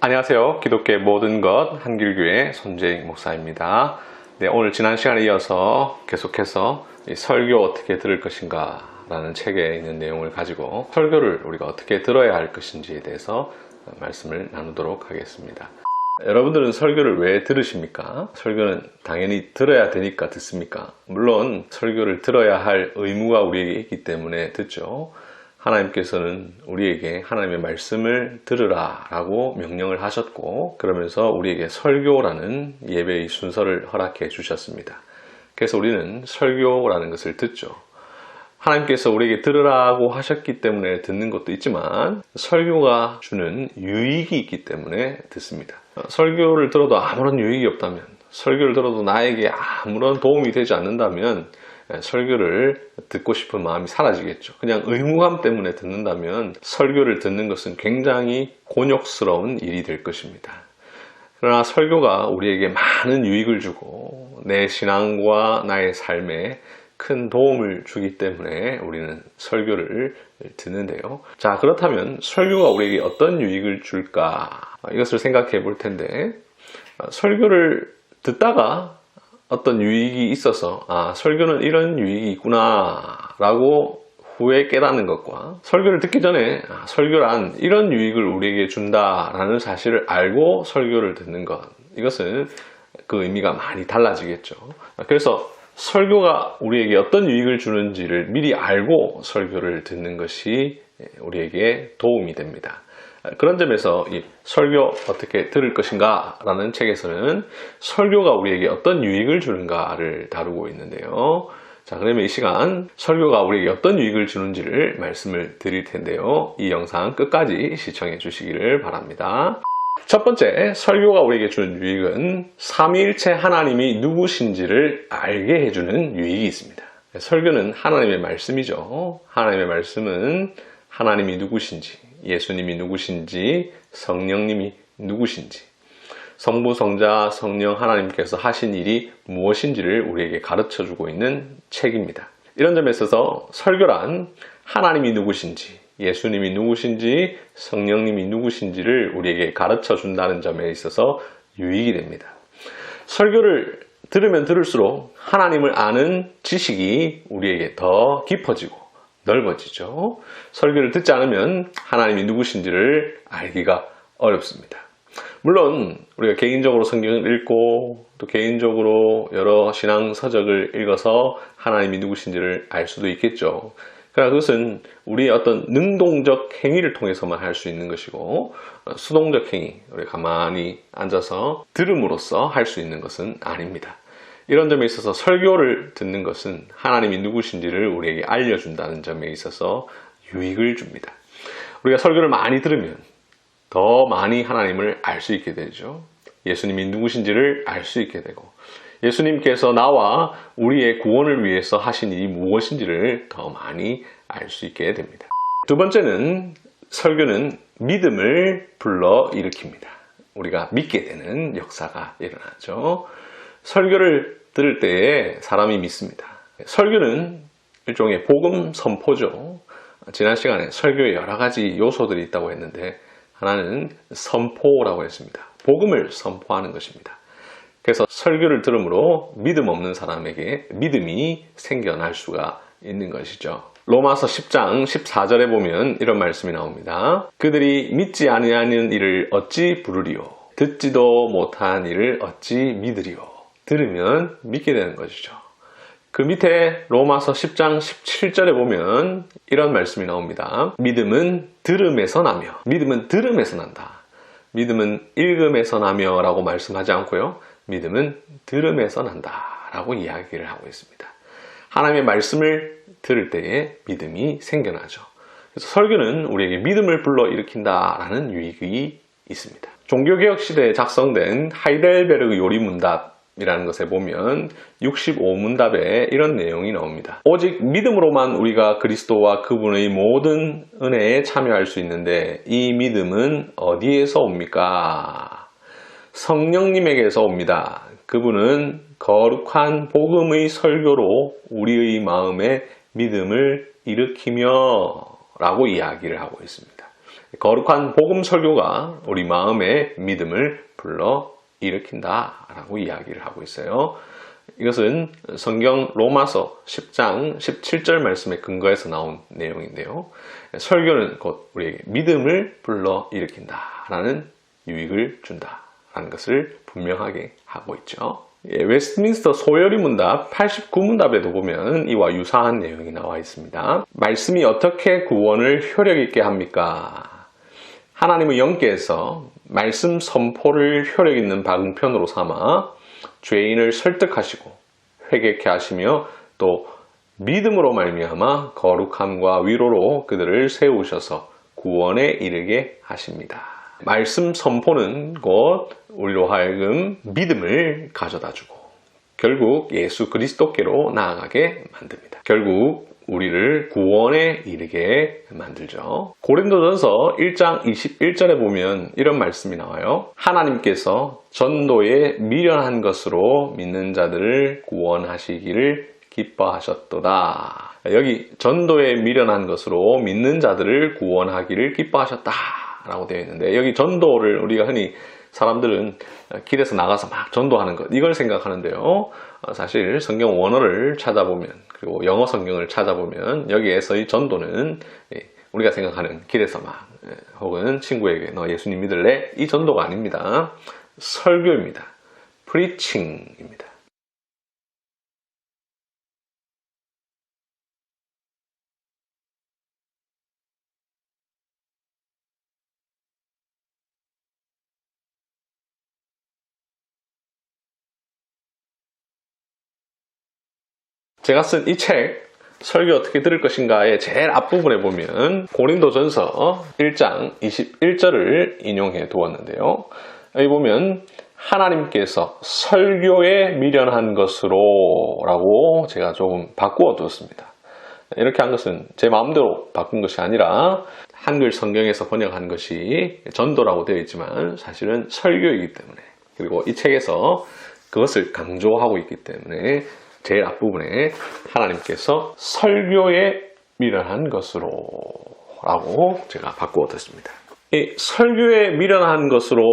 안녕하세요. 기독교의 모든 것 한길교회 손재익 목사입니다. 네, 오늘 지난 시간에 이어서 계속해서 이 설교 어떻게 들을 것인가 라는 책에 있는 내용을 가지고 설교를 우리가 어떻게 들어야 할 것인지에 대해서 말씀을 나누도록 하겠습니다. 여러분들은 설교를 왜 들으십니까? 설교는 당연히 들어야 되니까 듣습니까? 물론 설교를 들어야 할 의무가 우리에게 있기 때문에 듣죠. 하나님께서는 우리에게 하나님의 말씀을 들으라 라고 명령을 하셨고, 그러면서 우리에게 설교라는 예배의 순서를 허락해 주셨습니다. 그래서 우리는 설교라는 것을 듣죠. 하나님께서 우리에게 들으라고 하셨기 때문에 듣는 것도 있지만, 설교가 주는 유익이 있기 때문에 듣습니다. 설교를 들어도 아무런 유익이 없다면, 설교를 들어도 나에게 아무런 도움이 되지 않는다면 설교를 듣고 싶은 마음이 사라지겠죠. 그냥 의무감 때문에 듣는다면 설교를 듣는 것은 굉장히 곤욕스러운 일이 될 것입니다. 그러나 설교가 우리에게 많은 유익을 주고 내 신앙과 나의 삶에 큰 도움을 주기 때문에 우리는 설교를 듣는데요. 자, 그렇다면 설교가 우리에게 어떤 유익을 줄까? 이것을 생각해 볼 텐데, 설교를 듣다가 어떤 유익이 있어서 설교는 이런 유익이 있구나 라고 후에 깨닫는 것과, 설교를 듣기 전에 설교란 이런 유익을 우리에게 준다라는 사실을 알고 설교를 듣는 것, 이것은 그 의미가 많이 달라지겠죠. 그래서 설교가 우리에게 어떤 유익을 주는지를 미리 알고 설교를 듣는 것이 우리에게 도움이 됩니다. 그런 점에서 이 설교 어떻게 들을 것인가 라는 책에서는 설교가 우리에게 어떤 유익을 주는가를 다루고 있는데요. 자, 그러면 이 시간 설교가 우리에게 어떤 유익을 주는지를 말씀을 드릴 텐데요. 이 영상 끝까지 시청해 주시기를 바랍니다. 첫 번째, 설교가 우리에게 주는 유익은 삼위일체 하나님이 누구신지를 알게 해주는 유익이 있습니다. 설교는 하나님의 말씀이죠. 하나님의 말씀은 하나님이 누구신지, 예수님이 누구신지, 성령님이 누구신지, 성부, 성자, 성령 하나님께서 하신 일이 무엇인지를 우리에게 가르쳐주고 있는 책입니다. 이런 점에 있어서 설교란 하나님이 누구신지, 예수님이 누구신지, 성령님이 누구신지를 우리에게 가르쳐준다는 점에 있어서 유익이 됩니다. 설교를 들으면 들을수록 하나님을 아는 지식이 우리에게 더 깊어지고 넓어지죠. 설교를 듣지 않으면 하나님이 누구신지를 알기가 어렵습니다. 물론 우리가 개인적으로 성경을 읽고 또 개인적으로 여러 신앙 서적을 읽어서 하나님이 누구신지를 알 수도 있겠죠. 그러나 그것은 우리의 어떤 능동적 행위를 통해서만 할 수 있는 것이고, 수동적 행위, 우리 가만히 앉아서 들음으로써 할 수 있는 것은 아닙니다. 이런 점에 있어서 설교를 듣는 것은 하나님이 누구신지를 우리에게 알려준다는 점에 있어서 유익을 줍니다. 우리가 설교를 많이 들으면 더 많이 하나님을 알 수 있게 되죠. 예수님이 누구신지를 알 수 있게 되고, 예수님께서 나와 우리의 구원을 위해서 하신 일이 무엇인지를 더 많이 알 수 있게 됩니다. 두 번째는, 설교는 믿음을 불러일으킵니다. 우리가 믿게 되는 역사가 일어나죠. 설교를 들을 때에 사람이 믿습니다. 설교는 일종의 복음 선포죠. 지난 시간에 설교에 여러 가지 요소들이 있다고 했는데, 하나는 선포라고 했습니다. 복음을 선포하는 것입니다. 그래서 설교를 들음으로 믿음 없는 사람에게 믿음이 생겨날 수가 있는 것이죠. 로마서 10장 14절에 보면 이런 말씀이 나옵니다. 그들이 믿지 아니하는 일을 어찌 부르리요? 듣지도 못한 일을 어찌 믿으리요? 들으면 믿게 되는 것이죠. 그 밑에 로마서 10장 17절에 보면 이런 말씀이 나옵니다. 믿음은 들음에서 나며, 믿음은 들음에서 난다. 믿음은 읽음에서 나며 라고 말씀하지 않고요, 믿음은 들음에서 난다 라고 이야기를 하고 있습니다. 하나님의 말씀을 들을 때에 믿음이 생겨나죠. 그래서 설교는 우리에게 믿음을 불러일으킨다 라는 유익이 있습니다. 종교개혁 시대에 작성된 하이델베르그 요리문답 이라는 것에 보면 65문답에 이런 내용이 나옵니다. 오직 믿음으로만 우리가 그리스도와 그분의 모든 은혜에 참여할 수 있는데, 이 믿음은 어디에서 옵니까? 성령님에게서 옵니다. 그분은 거룩한 복음의 설교로 우리의 마음에 믿음을 일으키며 라고 이야기를 하고 있습니다. 거룩한 복음 설교가 우리 마음의 믿음을 불러 일으킨다라고 이야기를 하고 있어요. 이것은 성경 로마서 10장 17절 말씀에 근거해서 나온 내용인데요. 설교는 곧 우리에게 믿음을 불러 일으킨다라는 유익을 준다라는 것을 분명하게 하고 있죠. 웨스트민스터 소요리 문답 89문답에도 보면 이와 유사한 내용이 나와 있습니다. 말씀이 어떻게 구원을 효력 있게 합니까? 하나님의 영께서 말씀 선포를 효력 있는 방편으로 삼아 죄인을 설득하시고 회개케 하시며 또 믿음으로 말미암아 거룩함과 위로로 그들을 세우셔서 구원에 이르게 하십니다. 말씀 선포는 곧 우리로 하여금 믿음을 가져다주고 결국 예수 그리스도께로 나아가게 만듭니다. 결국 우리를 구원에 이르게 만들죠. 고린도전서 1장 21절에 보면 이런 말씀이 나와요. 하나님께서 전도에 미련한 것으로 믿는 자들을 구원하시기를 기뻐하셨도다. 여기 전도에 미련한 것으로 믿는 자들을 구원하기를 기뻐하셨다 라고 되어 있는데, 여기 전도를 우리가 흔히 사람들은 길에서 나가서 막 전도하는 것, 이걸 생각하는데요. 사실 성경 원어를 찾아보면, 그리고 영어 성경을 찾아보면 여기에서 이 전도는 우리가 생각하는 길에서 막 혹은 친구에게 너 예수님 믿을래? 이 전도가 아닙니다. 설교입니다. preaching입니다. 제가 쓴 이 책 설교 어떻게 들을 것인가의 제일 앞부분에 보면 고린도전서 1장 21절을 인용해 두었는데요. 여기 보면 하나님께서 설교에 미련한 것으로 라고 제가 조금 바꾸어 두었습니다. 이렇게 한 것은 제 마음대로 바꾼 것이 아니라 한글 성경에서 번역한 것이 전도라고 되어 있지만 사실은 설교이기 때문에, 그리고 이 책에서 그것을 강조하고 있기 때문에 제일 앞부분에 하나님께서 설교에 미련한 것으로 라고 제가 바꾸어 뒀습니다. 이 설교에 미련한 것으로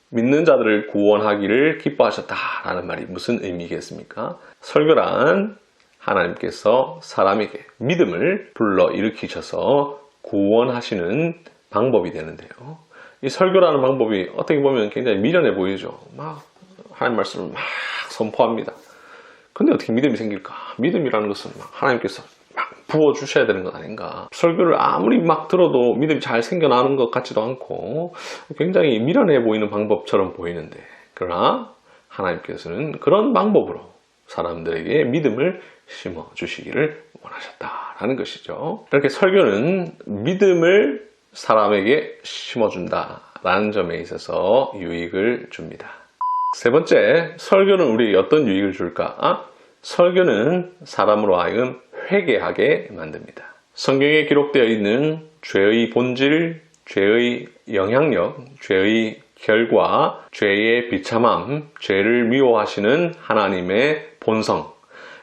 믿는 자들을 구원하기를 기뻐하셨다라는 말이 무슨 의미겠습니까? 설교란 하나님께서 사람에게 믿음을 불러 일으키셔서 구원하시는 방법이 되는데요. 이 설교라는 방법이 어떻게 보면 굉장히 미련해 보이죠. 막 하나님 말씀을 막 선포합니다. 근데 어떻게 믿음이 생길까? 믿음이라는 것은 막 하나님께서 막 부어주셔야 되는 것 아닌가? 설교를 아무리 막 들어도 믿음이 잘 생겨나는 것 같지도 않고 굉장히 미련해 보이는 방법처럼 보이는데, 그러나 하나님께서는 그런 방법으로 사람들에게 믿음을 심어주시기를 원하셨다라는 것이죠. 이렇게 설교는 믿음을 사람에게 심어준다라는 점에 있어서 유익을 줍니다. 세 번째, 설교는 우리에게 어떤 유익을 줄까? 설교는 사람으로 하여금 회개하게 만듭니다. 성경에 기록되어 있는 죄의 본질, 죄의 영향력, 죄의 결과, 죄의 비참함, 죄를 미워하시는 하나님의 본성,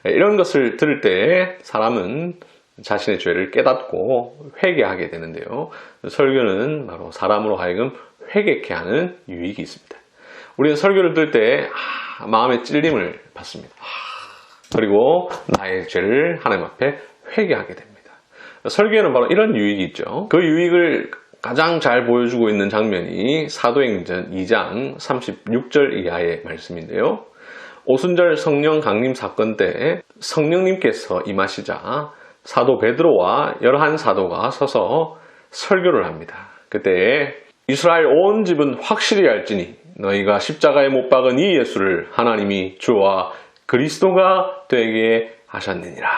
이런 것을 들을 때 사람은 자신의 죄를 깨닫고 회개하게 되는데요. 설교는 바로 사람으로 하여금 회개케 하는 유익이 있습니다. 우리는 설교를 들을 때 마음의 찔림을 받습니다. 그리고 나의 죄를 하나님 앞에 회개하게 됩니다. 설교에는 바로 이런 유익이 있죠. 그 유익을 가장 잘 보여주고 있는 장면이 사도행전 2장 36절 이하의 말씀인데요. 오순절 성령 강림 사건 때 성령님께서 임하시자 사도 베드로와 11사도가 서서 설교를 합니다. 그때 이스라엘 온 집은 확실히 알지니 너희가 십자가에 못 박은 이 예수를 하나님이 주와 그리스도가 되게 하셨느니라.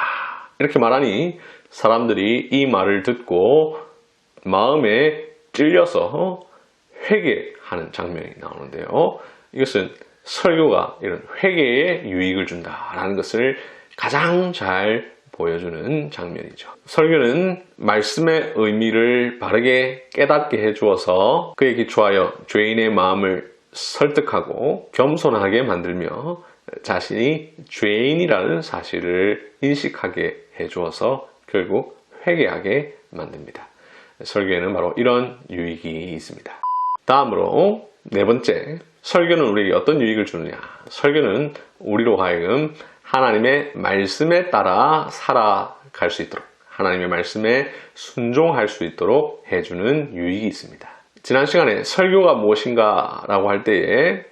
이렇게 말하니 사람들이 이 말을 듣고 마음에 찔려서 회개하는 장면이 나오는데요. 이것은 설교가 이런 회개에 유익을 준다라는 것을 가장 잘 보여주는 장면이죠. 설교는 말씀의 의미를 바르게 깨닫게 해주어서 그에 기초하여 죄인의 마음을 설득하고 겸손하게 만들며 자신이 죄인이라는 사실을 인식하게 해주어서 결국 회개하게 만듭니다. 설교에는 바로 이런 유익이 있습니다. 다음으로 네 번째, 설교는 우리에게 어떤 유익을 주느냐. 설교는 우리로 하여금 하나님의 말씀에 따라 살아갈 수 있도록, 하나님의 말씀에 순종할 수 있도록 해주는 유익이 있습니다. 지난 시간에 설교가 무엇인가 라고 할 때에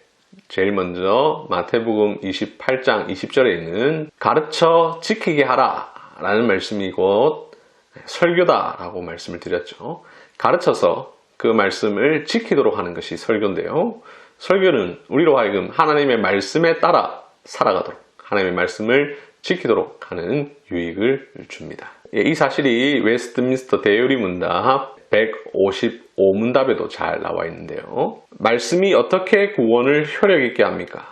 제일 먼저 마태복음 28장 20절에 있는 가르쳐 지키게 하라 라는 말씀이 곧 설교다 라고 말씀을 드렸죠. 가르쳐서 그 말씀을 지키도록 하는 것이 설교인데요. 설교는 우리로 하여금 하나님의 말씀에 따라 살아가도록, 하나님의 말씀을 지키도록 하는 유익을 줍니다. 이 사실이 웨스트민스터 대요리 문답 155문답에도 잘 나와 있는데요. 말씀이 어떻게 구원을 효력 있게 합니까?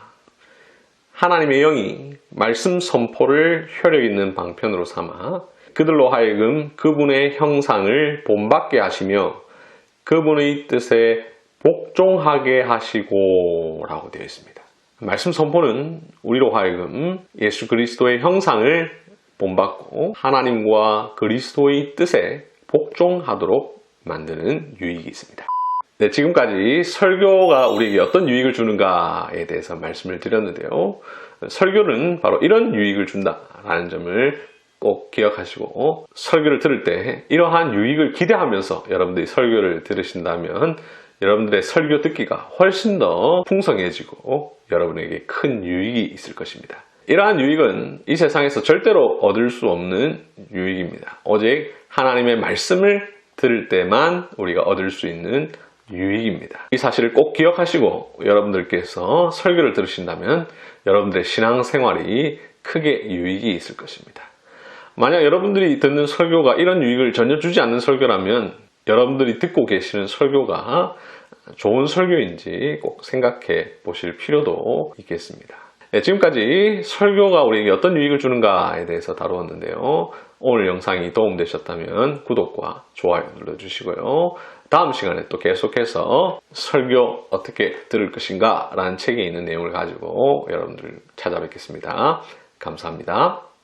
하나님의 영이 말씀 선포를 효력 있는 방편으로 삼아 그들로 하여금 그분의 형상을 본받게 하시며 그분의 뜻에 복종하게 하시고 라고 되어 있습니다. 말씀 선포는 우리로 하여금 예수 그리스도의 형상을 본받고 하나님과 그리스도의 뜻에 복종하도록 만드는 유익이 있습니다. 네, 지금까지 설교가 우리에게 어떤 유익을 주는가에 대해서 말씀을 드렸는데요. 설교는 바로 이런 유익을 준다라는 점을 꼭 기억하시고 설교를 들을 때 이러한 유익을 기대하면서 여러분들이 설교를 들으신다면 여러분들의 설교 듣기가 훨씬 더 풍성해지고 여러분에게 큰 유익이 있을 것입니다. 이러한 유익은 이 세상에서 절대로 얻을 수 없는 유익입니다. 오직 하나님의 말씀을 들을 때만 우리가 얻을 수 있는 유익입니다. 이 사실을 꼭 기억하시고 여러분들께서 설교를 들으신다면 여러분들의 신앙생활이 크게 유익이 있을 것입니다. 만약 여러분들이 듣는 설교가 이런 유익을 전혀 주지 않는 설교라면 여러분들이 듣고 계시는 설교가 좋은 설교인지 꼭 생각해 보실 필요도 있겠습니다. 네, 지금까지 설교가 우리에게 어떤 유익을 주는가에 대해서 다루었는데요. 오늘 영상이 도움되셨다면 구독과 좋아요 눌러주시고요. 다음 시간에 또 계속해서 설교 어떻게 들을 것인가 라는 책에 있는 내용을 가지고 여러분들 찾아뵙겠습니다. 감사합니다.